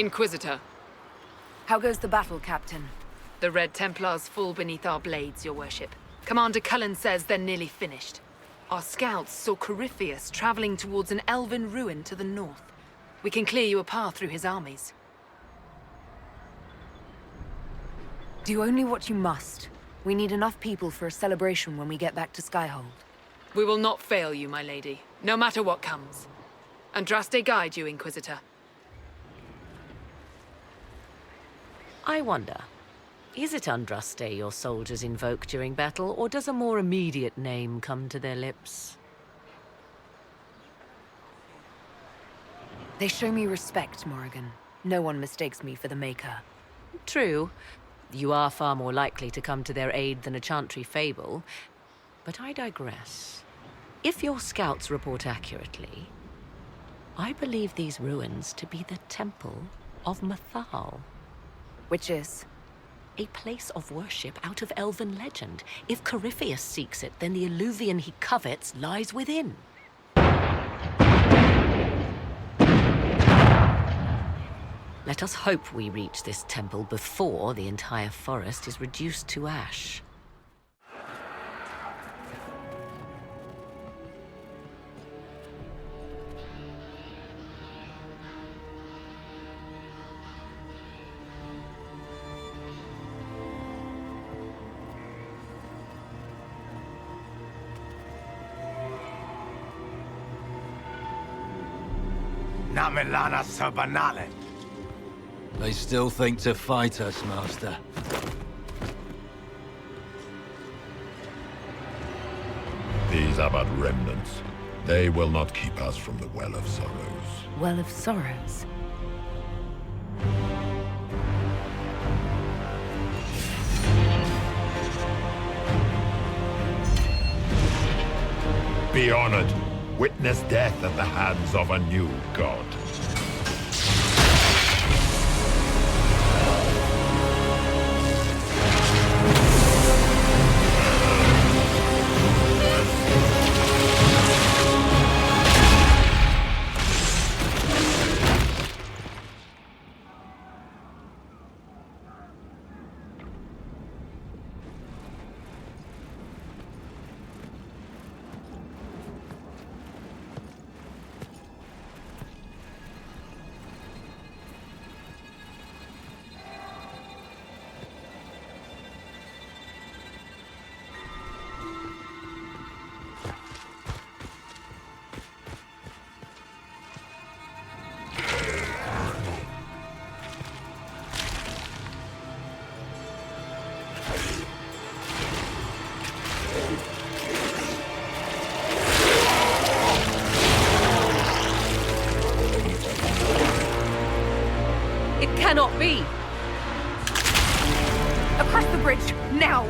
Inquisitor, How goes the battle, Captain? the Red Templars fall beneath our blades, your worship. Commander Cullen says they're nearly finished. Our scouts saw Corypheus traveling towards an elven ruin to the north. We can clear you a path through his armies. Do only what you must. We need enough people for a celebration when we get back to Skyhold. We will not fail you, my lady, no matter what comes. Andraste guide you, Inquisitor. I wonder, is it Andraste your soldiers invoke during battle, or does a more immediate name come to their lips? They show me respect, Morrigan. No one mistakes me for the Maker. True. You are far more likely to come to their aid than a Chantry fable. But I digress. If your scouts report accurately, I believe these ruins to be the Temple of Mathal. Which is? A place of worship out of elven legend. If Corypheus seeks it, then the Illuvian he covets lies within. Let us hope we reach this temple before the entire forest is reduced to ash. Namelana Sabanale. They still think to fight us, Master. These are but remnants. They will not keep us from the Well of Sorrows. Well of Sorrows. Be honored. Witness death at the hands of a new god. It cannot be! Across the bridge, now!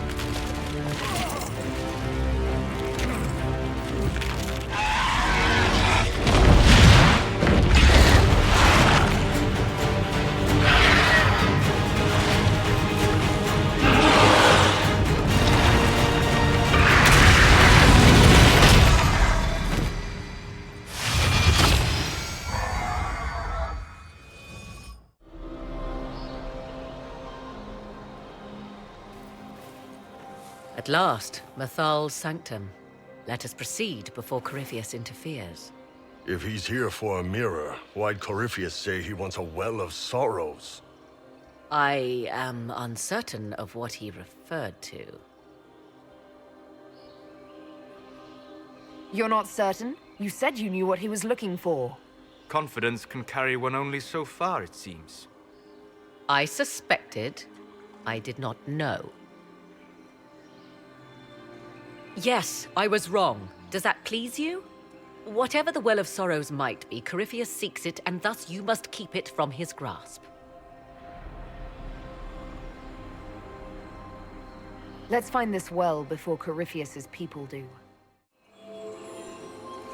At last, Mathal's sanctum. Let us proceed before Corypheus interferes. If he's here for a mirror, why'd Corypheus say he wants a Well of Sorrows? I am uncertain of what he referred to. You're not certain? You said you knew what he was looking for. Confidence can carry one only so far, it seems. I suspected. I did not know. Yes, I was wrong. Does that please you? Whatever the Well of Sorrows might be, Corypheus seeks it, and thus you must keep it from his grasp. Let's find this well before Corypheus's people do.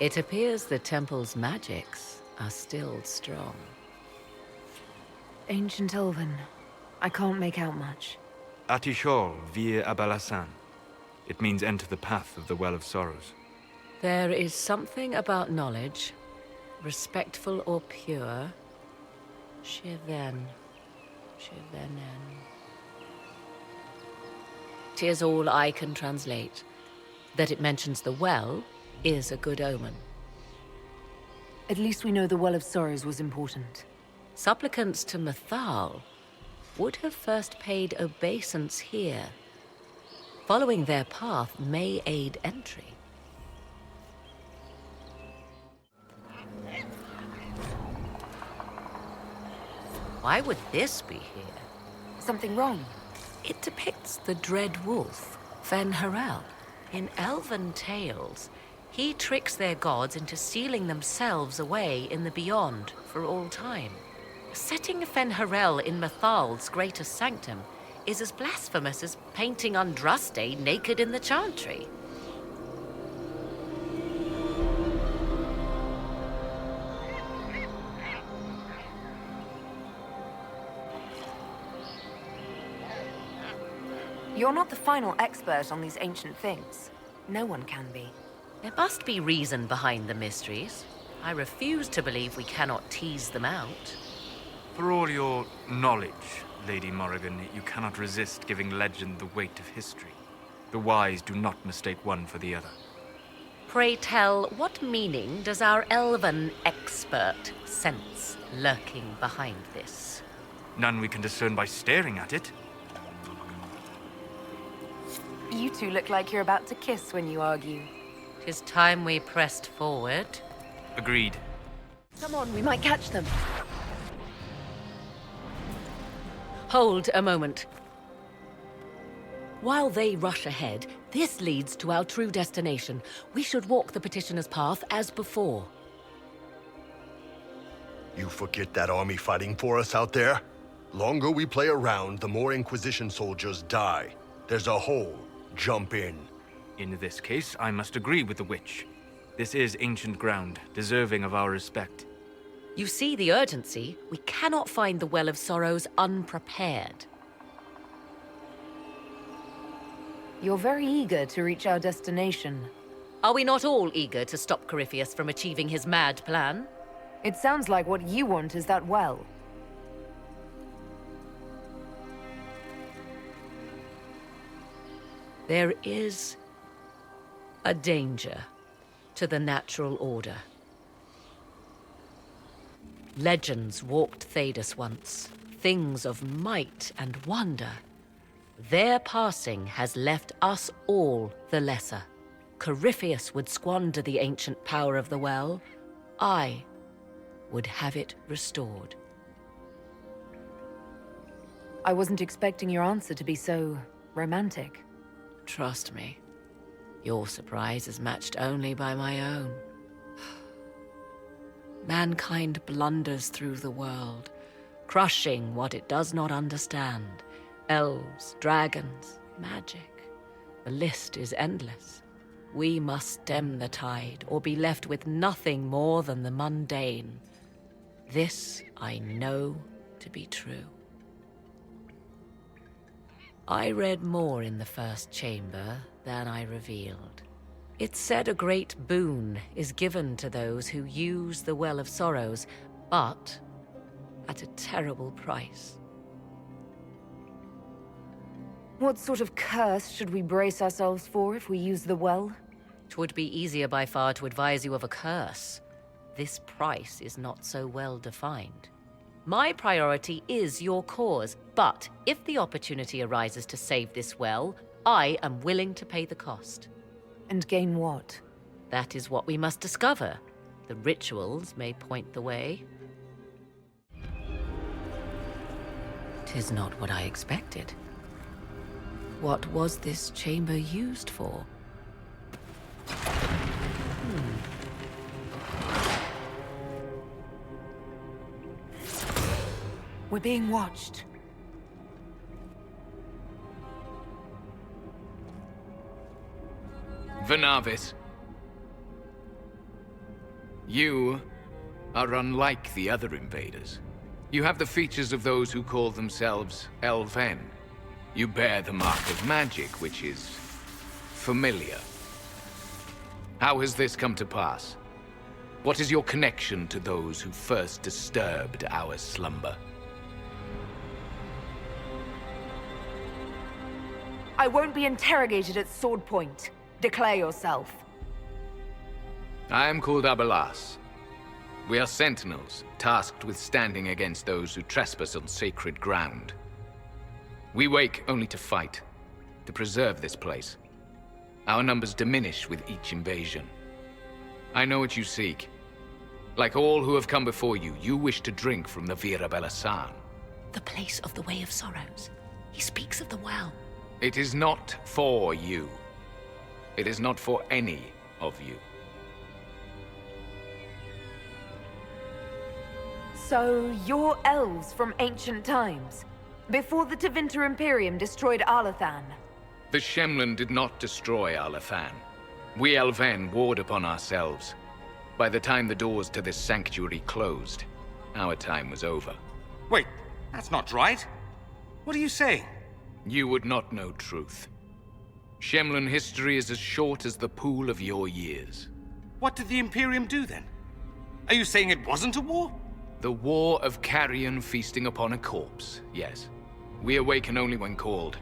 It appears the temple's magics are still strong. Ancient Elven. I can't make out much. Atishol vir Abalasan. It means enter the path of the Well of Sorrows. There is something about knowledge, respectful or pure, Shiven. Shivenen. 'Tis all I can translate. That it mentions the well is a good omen. At least we know the Well of Sorrows was important. Supplicants to Mathal would have first paid obeisance here. Following their path may aid entry. Why would this be here? Something wrong? It depicts the dread wolf, Fen Harel. In elven tales, he tricks their gods into sealing themselves away in the beyond for all time. Setting Fen Harel in Mathal's greatest sanctum is as blasphemous as painting Andraste naked in the chantry. You're not the final expert on these ancient things. No one can be. There must be reason behind the mysteries. I refuse to believe we cannot tease them out. For all your knowledge, Lady Morrigan, you cannot resist giving legend the weight of history. The wise do not mistake one for the other. Pray tell, what meaning does our elven expert sense lurking behind this? None we can discern by staring at it. You two look like you're about to kiss when you argue. 'Tis time we pressed forward. Agreed. Come on, we might catch them. Hold a moment. While they rush ahead, this leads to our true destination. We should walk the petitioner's path as before. You forget that army fighting for us out there? Longer we play around, the more Inquisition soldiers die. There's a hole. Jump in. In this case, I must agree with the witch. This is ancient ground, deserving of our respect. You see the urgency? We cannot find the Well of Sorrows unprepared. You're very eager to reach our destination. Are we not all eager to stop Corypheus from achieving his mad plan? It sounds like what you want is that well. There is a danger to the natural order. Legends walked Thedas once, things of might and wonder. Their passing has left us all the lesser. Corypheus would squander the ancient power of the well. I would have it restored. I wasn't expecting your answer to be so romantic. Trust me, your surprise is matched only by my own. Mankind blunders through the world, crushing what it does not understand. Elves, dragons, magic. The list is endless. We must stem the tide, or be left with nothing more than the mundane. This I know to be true. I read more in the first chamber than I revealed. It said a great boon is given to those who use the Well of Sorrows, but at a terrible price. What sort of curse should we brace ourselves for if we use the well? 'Twould be easier by far to advise you of a curse. This price is not so well defined. My priority is your cause, but if the opportunity arises to save this well, I am willing to pay the cost. And gain what? That is what we must discover. The rituals may point the way. 'Tis not what I expected. What was this chamber used for? We're being watched. Venavis. You are unlike the other invaders. You have the features of those who call themselves Elven. You bear the mark of magic, which is familiar. How has this come to pass? What is your connection to those who first disturbed our slumber? I won't be interrogated at sword point. Declare yourself. I am called Abelas. We are sentinels, tasked with standing against those who trespass on sacred ground. We wake only to fight, to preserve this place. Our numbers diminish with each invasion. I know what you seek. Like all who have come before you, you wish to drink from the Vira Belasan. The place of the Way of Sorrows. He speaks of the well. It is not for you. It is not for any of you. So, you're elves from ancient times? Before the Tevinter Imperium destroyed Arlathan? The Shemlin did not destroy Arlathan. We Elven warred upon ourselves. By the time the doors to this sanctuary closed, our time was over. Wait, that's not right. What are you saying? You would not know truth. Shemlin history is as short as the pool of your years. What did the Imperium do then? Are you saying it wasn't a war? The war of carrion feasting upon a corpse, yes. We awaken only when called,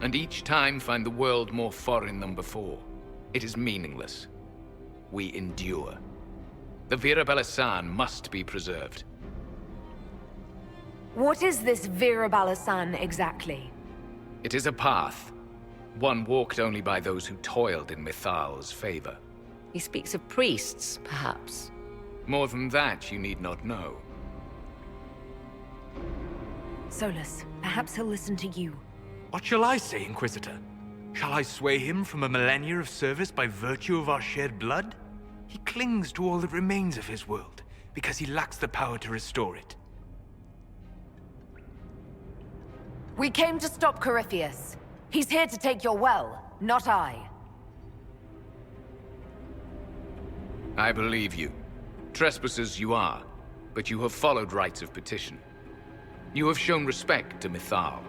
and each time find the world more foreign than before. It is meaningless. We endure. The Vira Belasan must be preserved. What is this Vira Balasan exactly? It is a path, one walked only by those who toiled in Mithal's favor. He speaks of priests, perhaps. More than that, you need not know. Solus, perhaps he'll listen to you. What shall I say, Inquisitor? Shall I sway him from a millennia of service by virtue of our shared blood? He clings to all that remains of his world, because he lacks the power to restore it. We came to stop Corypheus. He's here to take your well, not I. I believe you. Trespassers you are, but you have followed rites of petition. You have shown respect to Mithal.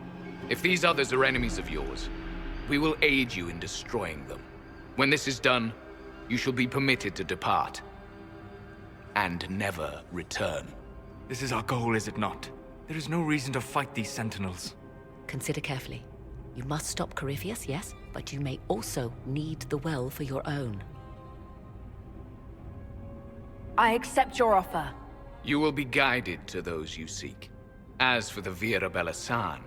If these others are enemies of yours, we will aid you in destroying them. When this is done, you shall be permitted to depart. And never return. This is our goal, is it not? There is no reason to fight these sentinels. Consider carefully. You must stop Corypheus, yes, but you may also need the well for your own. I accept your offer. You will be guided to those you seek. As for the Vira Belasan,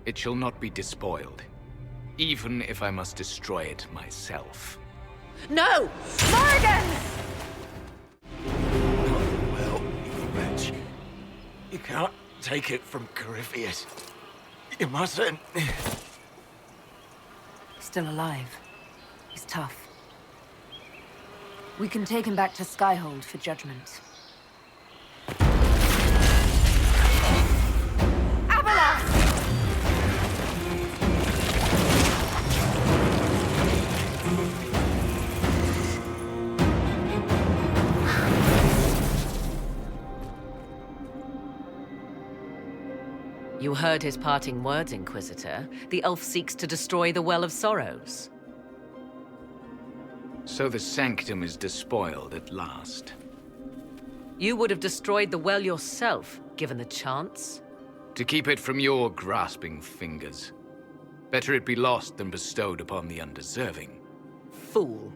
it shall not be despoiled, even if I must destroy it myself. No! Morrigan! Well, you wretch. You can't take it from Corypheus. You mustn't. Still alive. He's tough. We can take him back to Skyhold for judgment. You heard his parting words, Inquisitor. The elf seeks to destroy the Well of Sorrows. So the sanctum is despoiled at last. You would have destroyed the well yourself, given the chance. To keep it from your grasping fingers. Better it be lost than bestowed upon the undeserving. Fool.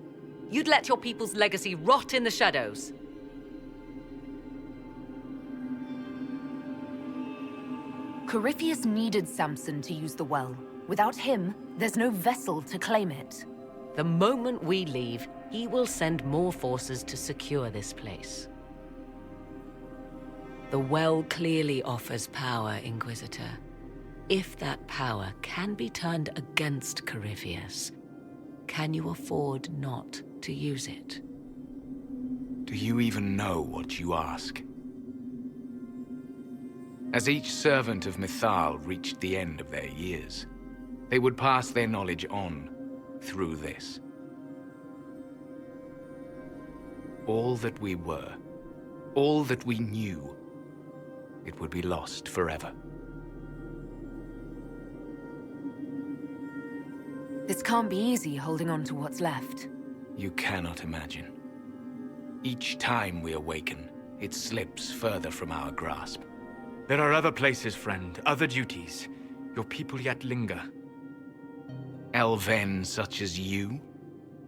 You'd let your people's legacy rot in the shadows. Corypheus needed Samson to use the well. Without him, there's no vessel to claim it. The moment we leave, he will send more forces to secure this place. The well clearly offers power, Inquisitor. If that power can be turned against Corypheus, can you afford not to use it? Do you even know what you ask? As each servant of Mithal reached the end of their years, they would pass their knowledge on through this. All that we were, all that we knew, it would be lost forever. This can't be easy holding on to what's left. You cannot imagine. Each time we awaken, it slips further from our grasp. There are other places, friend, other duties. Your people yet linger. Elven such as you?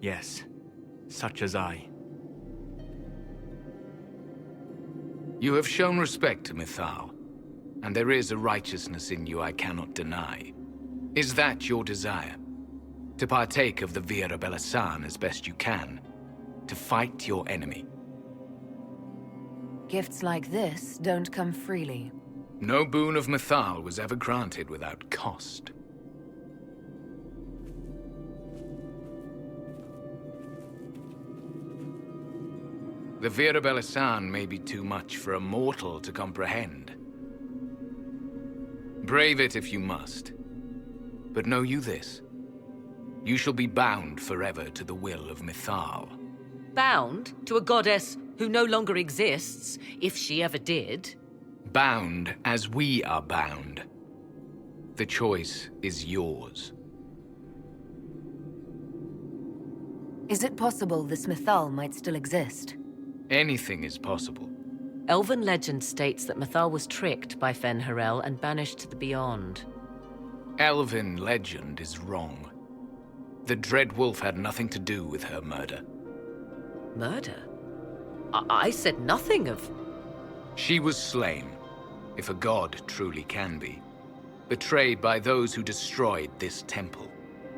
Yes, such as I. You have shown respect to Mythal, and there is a righteousness in you I cannot deny. Is that your desire? To partake of the Vira Belasan as best you can? To fight your enemy? Gifts like this don't come freely. No boon of Mythal was ever granted without cost. The Vira Belasan may be too much for a mortal to comprehend. Brave it if you must. But know you this. You shall be bound forever to the will of Mythal. Bound to a goddess who no longer exists, if she ever did. Bound as we are bound. The choice is yours. Is it possible this Mythal might still exist? Anything is possible. Elven legend states that Mythal was tricked by Fen-Harel and banished to the Beyond. Elven legend is wrong. The Dread Wolf had nothing to do with her murder. Murder? I said nothing of... She was slain, if a god truly can be. Betrayed by those who destroyed this temple.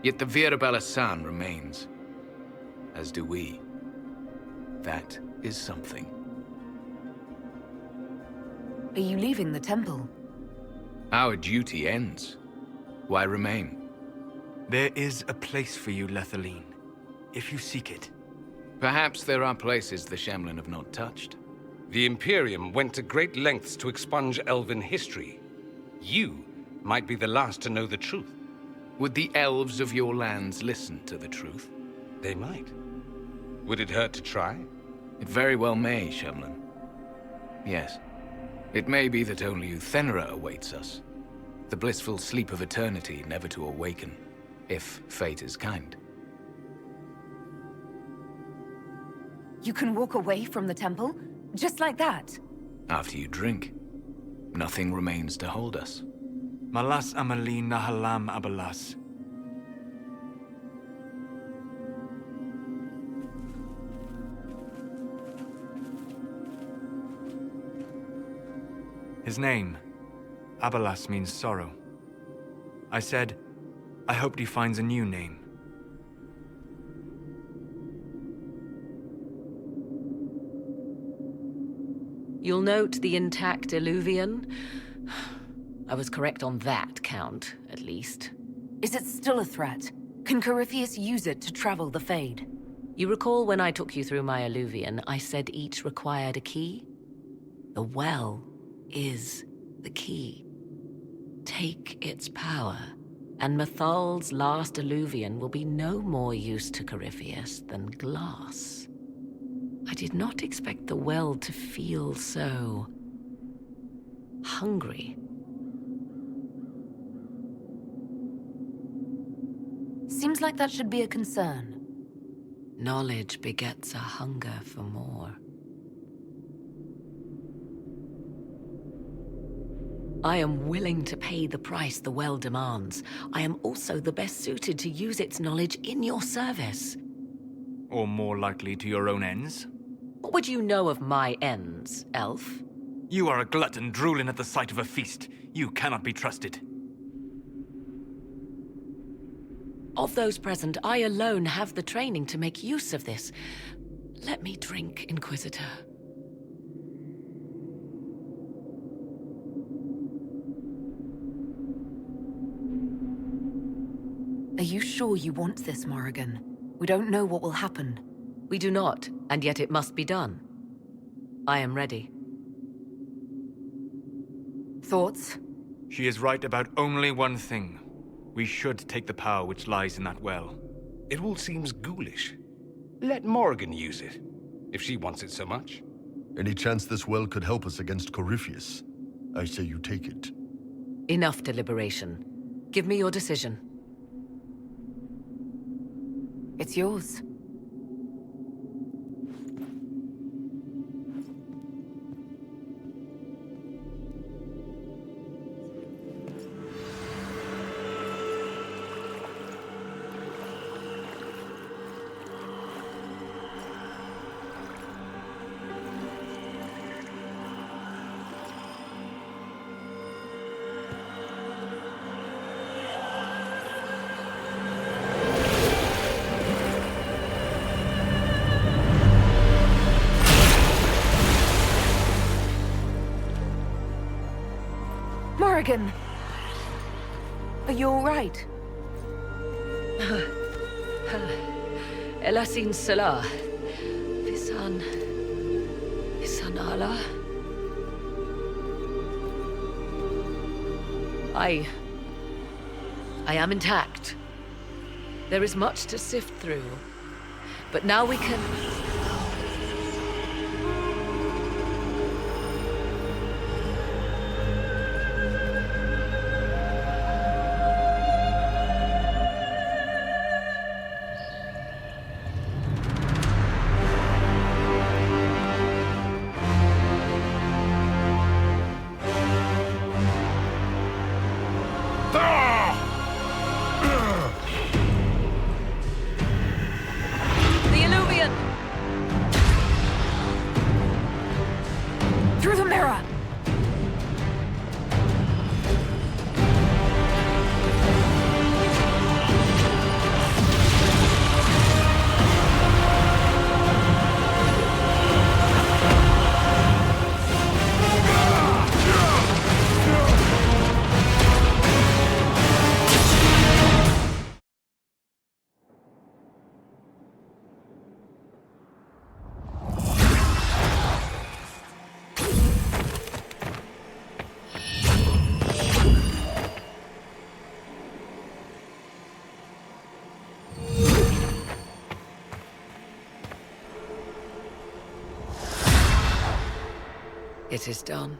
Yet the Vira Belasan remains. As do we. That is something. Are you leaving the temple? Our duty ends. Why remain? There is a place for you, Lethaline, if you seek it. Perhaps there are places the Shemlin have not touched. The Imperium went to great lengths to expunge Elven history. You might be the last to know the truth. Would the elves of your lands listen to the truth? They might. Would it hurt to try? It very well may, Shemlin. Yes. It may be that only Uthenra awaits us. The blissful sleep of eternity, never to awaken, if fate is kind. You can walk away from the temple? Just like that? After you drink, nothing remains to hold us. Malas Amalin Nahalam Abalas. His name, Abalas, means sorrow. I said, I hoped he finds a new name. You'll note the intact Illuvian. I was correct on that count, at least. Is it still a threat? Can Corypheus use it to travel the Fade? You recall when I took you through my Illuvian, I said each required a key? The well is the key. Take its power, and Mythal's last Illuvian will be no more use to Corypheus than glass. I did not expect the well to feel so... hungry. Seems like that should be a concern. Knowledge begets a hunger for more. I am willing to pay the price the well demands. I am also the best suited to use its knowledge in your service. Or more likely to your own ends? What would you know of my ends, elf? You are a glutton drooling at the sight of a feast. You cannot be trusted. Of those present, I alone have the training to make use of this. Let me drink, Inquisitor. Are you sure you want this, Morrigan? We don't know what will happen. We do not, and yet it must be done. I am ready. Thoughts? She is right about only one thing. We should take the power which lies in that well. It all seems ghoulish. Let Morrigan use it, if she wants it so much. Any chance this well could help us against Corypheus? I say you take it. Enough deliberation. Give me your decision. It's yours. dragon! Are you alright? Elasin Salah. Visan Allah. I am intact. There is much to sift through. But now we can... The Illuvian! Through the mirror! It is done.